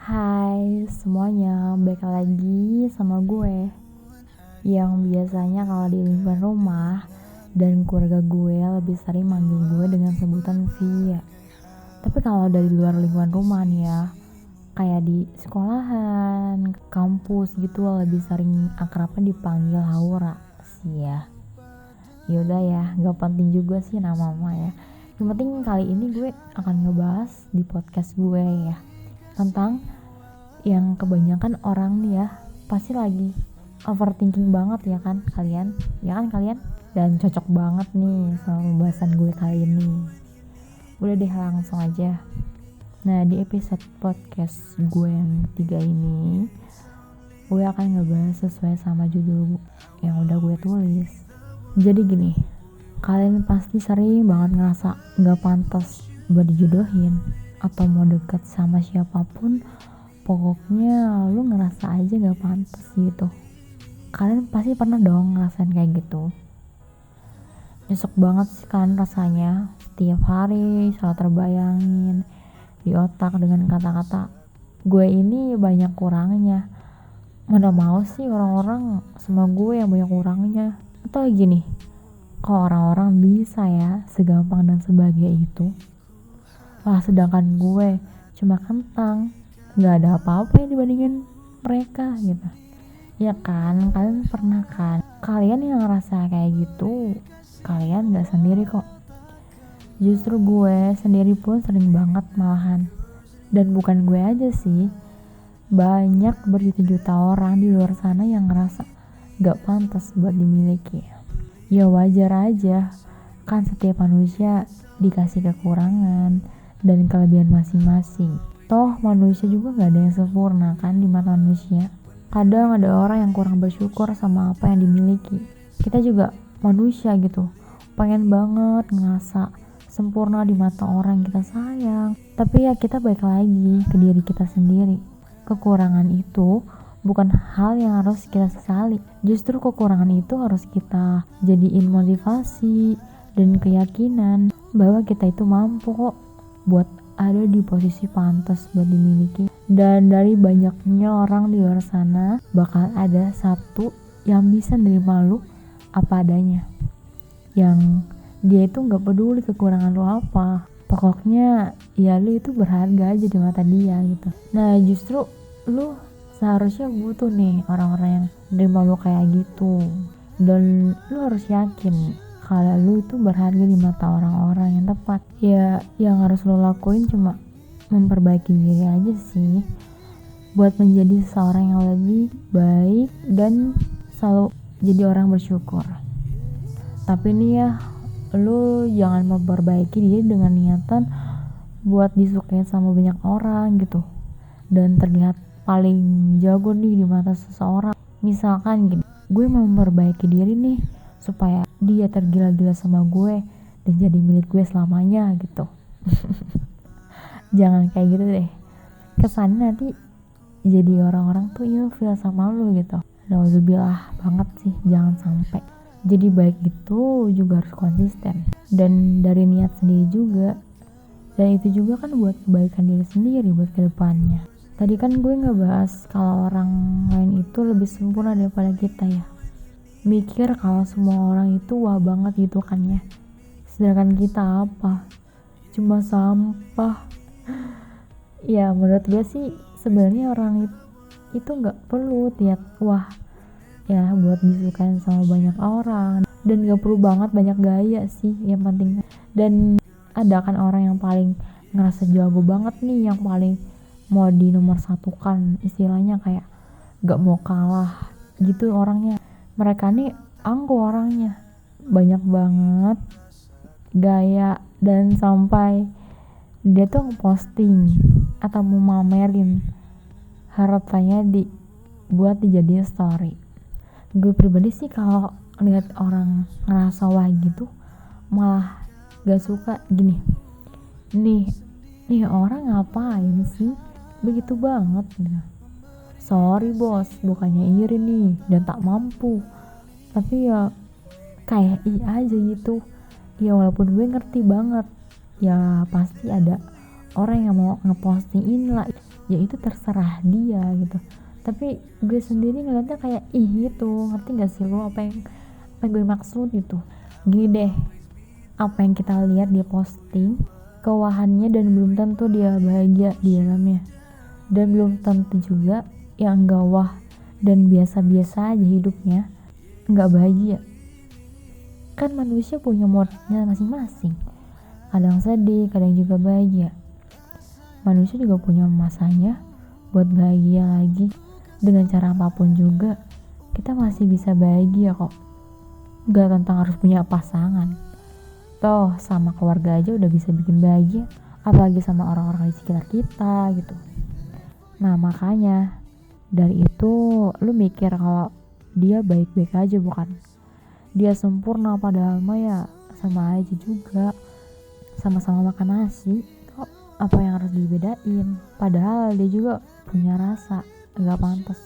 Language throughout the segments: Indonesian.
Hai semuanya, balik lagi sama gue yang biasanya kalau di lingkungan rumah dan keluarga gue lebih sering manggil gue dengan sebutan Via. Tapi kalau dari luar lingkungan rumah nih ya, kayak di sekolahan, kampus gitu lebih sering akrabnya dipanggil Haura sih ya. Yaudah ya, gak penting juga sih nama-nama ya. Yang penting kali ini gue akan ngebahas di podcast gue ya tentang yang kebanyakan orang nih ya pasti lagi overthinking banget ya kan kalian, dan cocok banget nih sama pembahasan gue kali ini. Udah deh langsung aja. Nah, di episode podcast gue yang ketiga ini gue akan ngebahas sesuai sama judul yang udah gue tulis. Jadi gini, kalian pasti sering banget ngerasa gak pantas buat dijodohin atau mau deket sama siapapun. Pokoknya lu ngerasa aja gak pantas gitu. Kalian pasti pernah dong ngerasain kayak gitu. Nyesek banget sih kan rasanya. Setiap hari selalu terbayangin di otak dengan kata-kata, gue ini banyak kurangnya. Mana mau sih orang-orang sama gue yang banyak kurangnya. Atau gini, kok orang-orang bisa ya segampang dan sebahagia itu. Wah, sedangkan gue cuma kentang, gak ada apa-apa yang dibandingin mereka gitu. Ya kan, kalian pernah kan? Kalian yang ngerasa kayak gitu, kalian gak sendiri kok. Justru gue sendiri pun sering banget malahan. Dan bukan gue aja sih, banyak berjuta-juta orang di luar sana yang ngerasa gak pantas buat dimiliki. Ya wajar aja, kan setiap manusia dikasih kekurangan dan kelebihan masing-masing. Toh manusia juga gak ada yang sempurna kan di mata manusia. Kadang ada orang yang kurang bersyukur sama apa yang dimiliki. Kita juga manusia gitu, pengen banget ngerasa sempurna di mata orang yang kita sayang. Tapi ya kita balik lagi ke diri kita sendiri. Kekurangan itu bukan hal yang harus kita sesali. Justru kekurangan itu harus kita jadiin motivasi dan keyakinan bahwa kita itu mampu kok buat ada di posisi pantas buat dimiliki. Dan dari banyaknya orang di luar sana bakal ada satu yang bisa nerima lu apa adanya, yang dia itu gak peduli kekurangan lu apa, pokoknya ya lu itu berharga aja di mata dia gitu. Nah justru lu seharusnya butuh nih orang-orang yang nerima lu kayak gitu. Dan lu harus yakin kalau lu itu berharga di mata orang-orang yang tepat. Ya yang harus lu lakuin cuma memperbaiki diri aja sih, buat menjadi seorang yang lebih baik dan selalu jadi orang bersyukur. Tapi nih ya, lu jangan memperbaiki diri dengan niatan buat disukai sama banyak orang gitu dan terlihat paling jago nih di mata seseorang. Misalkan gini, gue mau memperbaiki diri nih supaya dia tergila-gila sama gue dan jadi milik gue selamanya gitu. Jangan kayak gitu deh, kesannya nanti jadi orang-orang tuh ilfil sama lu gitu. Nauzubillah banget sih, jangan sampai. Jadi baik itu juga harus konsisten dan dari niat sendiri juga. Dan itu juga kan buat kebaikan diri sendiri buat kedepannya. Tadi kan gue ngebahas kalau orang lain itu lebih sempurna daripada kita ya. Mikir kalau semua orang itu wah banget gitu kan ya. Sedangkan kita apa? Cuma sampah. Ya menurut gue sih sebenarnya orang itu gak perlu lihat wah ya buat disukain sama banyak orang. Dan gak perlu banget banyak gaya sih yang penting. Dan ada kan orang yang paling ngerasa jago banget nih, yang paling mau di nomor satukan, istilahnya kayak gak mau kalah gitu orangnya. Mereka nih angkuh orangnya, banyak banget gaya, dan sampai dia tuh ngeposting atau mau mamerin hartanya buat dijadiin story. Gue pribadi sih kalau lihat orang ngerasa wah gitu malah gak suka. Gini, nih orang ngapain sih begitu banget gitu. Sorry bos, bukannya iri nih dan tak mampu, tapi ya kayak aja gitu. Ya walaupun gue ngerti banget, ya pasti ada orang yang mau ngeposting inilah ya itu terserah dia gitu. Tapi gue sendiri ngeliatnya kayak ih gitu, ngerti gak sih lo apa yang gue maksud gitu. Gini deh, apa yang kita lihat dia posting keuangannya dan belum tentu dia bahagia di dalamnya, dan belum tentu juga yang gak wah dan biasa-biasa aja hidupnya nggak bahagia. Kan manusia punya modnya masing-masing, kadang sedih, kadang juga bahagia. Manusia juga punya masanya buat bahagia lagi. Dengan cara apapun juga kita masih bisa bahagia kok. Gak tentang harus punya pasangan, toh sama keluarga aja udah bisa bikin bahagia, apalagi sama orang-orang di sekitar kita gitu. Nah makanya dari itu lu mikir kalau dia baik-baik aja, bukan dia sempurna, padahal mah ya sama aja juga, sama-sama makan nasi kok, apa yang harus dibedain. Padahal dia juga punya rasa gak pantas,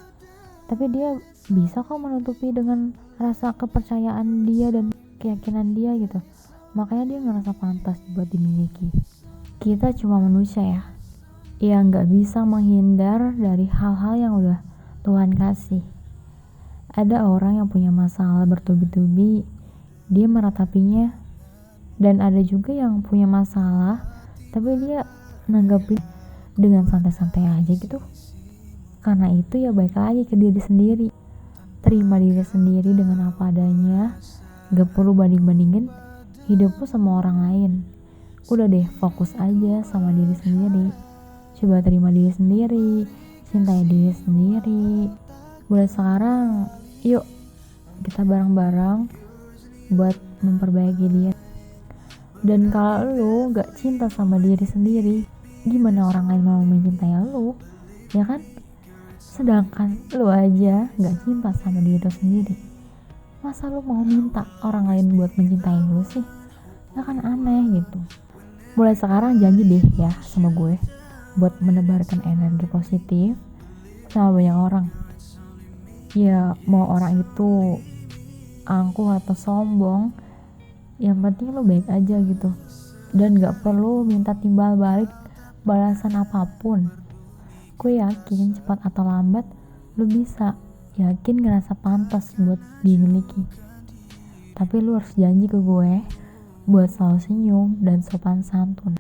tapi dia bisa kok menutupi dengan rasa kepercayaan dia dan keyakinan dia gitu. Makanya dia ngerasa pantas buat dimiliki. Kita cuma manusia ya, yang gak bisa menghindar dari hal-hal yang udah Tuhan kasih. Ada orang yang punya masalah bertubi-tubi, dia meratapinya. Dan ada juga yang punya masalah, tapi dia nanggapin dengan santai-santai aja gitu. Karena itu ya baik lagi ke diri sendiri. Terima diri sendiri dengan apa adanya, gak perlu banding-bandingin hidupmu sama orang lain. Udah deh, fokus aja sama diri sendiri. Coba terima diri sendiri, cintai diri sendiri. Mulai sekarang, yuk kita bareng-bareng buat memperbaiki diri. Dan kalau lu gak cinta sama diri sendiri, gimana orang lain mau mencintai lu, ya kan? Sedangkan lu aja gak cinta sama diri lu sendiri, masa lu mau minta orang lain buat mencintai lu sih? Ya kan aneh gitu. Mulai sekarang janji deh ya sama gue buat menebarkan energi positif sama banyak orang. Ya mau orang itu angkuh atau sombong, yang penting lu baik aja gitu. Dan gak perlu minta timbal balik balasan apapun. Gue yakin cepat atau lambat lu bisa yakin ngerasa pantas buat dimiliki. Tapi lu harus janji ke gue buat selalu senyum dan sopan santun.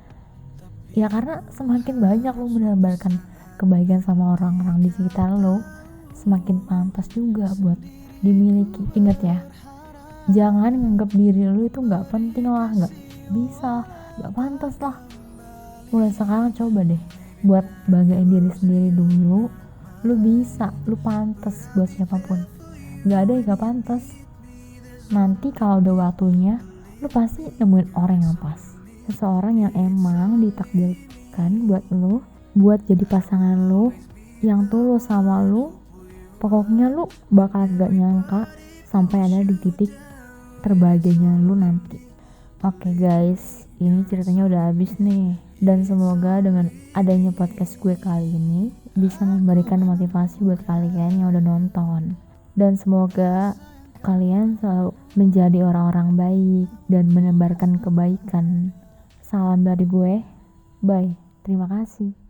Ya karena semakin banyak lu menebarkan kebaikan sama orang-orang di sekitar lu, semakin pantas juga buat dimiliki. Ingat ya, jangan nganggap diri lu itu gak penting lah, gak bisa, gak pantas lah. Mulai sekarang coba deh buat banggain diri sendiri dulu. Lu bisa, lu pantas buat siapapun, gak ada yang gak pantas. Nanti kalau udah waktunya, lu pasti nemuin orang yang pas, seseorang yang emang ditakdirkan buat lu, buat jadi pasangan lu, yang tulus sama lu. Pokoknya lu bakal gak nyangka sampai ada di titik terbahagianya lu nanti. Oke guys, ini ceritanya udah habis nih. Dan semoga dengan adanya podcast gue kali ini bisa memberikan motivasi buat kalian yang udah nonton. Dan semoga kalian selalu menjadi orang-orang baik dan menebarkan kebaikan. Salam dari gue. Bye. Terima kasih.